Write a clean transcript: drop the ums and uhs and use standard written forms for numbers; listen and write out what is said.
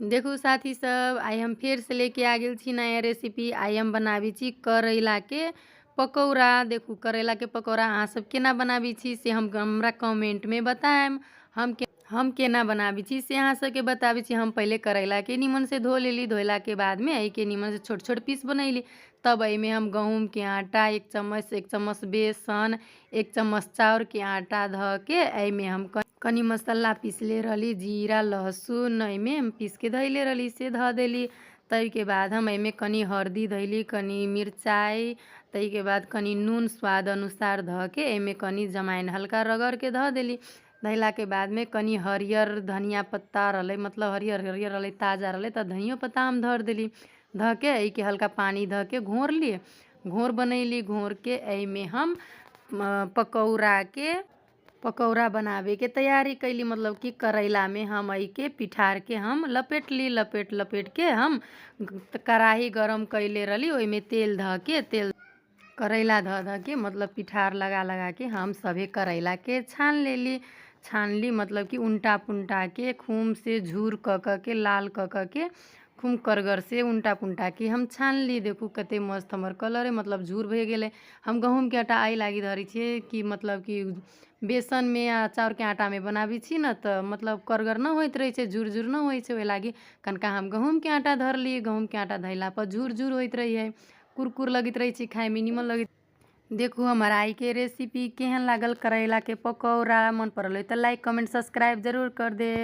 देखू साथी सब, आई हम फिर से लेके आ गेल छी नया रेसिपी। आई हम बनाबी छी करैला के पकौड़ा। देखू करैला के पकौड़ा अहाँ सब केना बनाबी छी से हमरा कमेंट में बताएम। हम केना बनाबी छी से अहाँ सबके बताबी छी। हम पहले करैला के निमन से धो लेली। धोला के बाद में आई के निमन से छोट छोट पीस बनैली। तब आई में हम गहूम के आटा 1 चम्मच बेसन 1 चम्मच चाउर के आटा ध के आई में हम कनी मसाला पीसले रहली। जीरा लहसुन एहिमे हम पीस के धैले रहली से ध देली। तई के बाद हम एहिमे कनी हल्दी धैली, कनी मिरचाई, तई के बाद कनी नून स्वाद अनुसार ध के एहिमे कनी जमाइन हल्का रगड़ के ध देली। धैला के बाद में कनी हरियर धनिया पत्ता रहले, मतलब हरियर हरियर रहले, ताजा रहले त धनियो पत्ता हम धर देली। ध के एहि के हल्का पानी ध के घोर लिए, घोर बनैली। घोर के एहिमे हम पकौड़ा बनावे के तैयारी कैली। मतलब कि करैला में हम आई के पिठार के हम लपेट ली। लपेट के हम कढ़ाई गरम कैले रहली। ओहिमे तेल ध के करैला ध के मतलब पिठार लगा के हम सभे करैला के छान ली। मतलब कि उल्टा पुल्टा के खूम से झूर के लाल के खूम करगर से उल्टा पुल्टा के हम छान ली। देखू कते मस्त हमर कलर है, मतलब झूर भे गेले। हम गहूम के आटा आई लागी धरी छे कि मतलब कि बेसन में या चाउर के आटा में बनाबी छी न त मतलब करगर न होइत रहे छे, झूर न होइत छे। ओहि लागी कनका हम गहूम के आटा धर ली। गहूम के आटा धैला पर झूर होइत रही है, कुरकुर लगित रही छे, खाए में निमन लगित। देखू हमार आई के रेसिपी केहन लागल करैला के पकौड़ा। मन पड़ल है तो लाइक कमेंट सब्सक्राइब जरूर कर दे।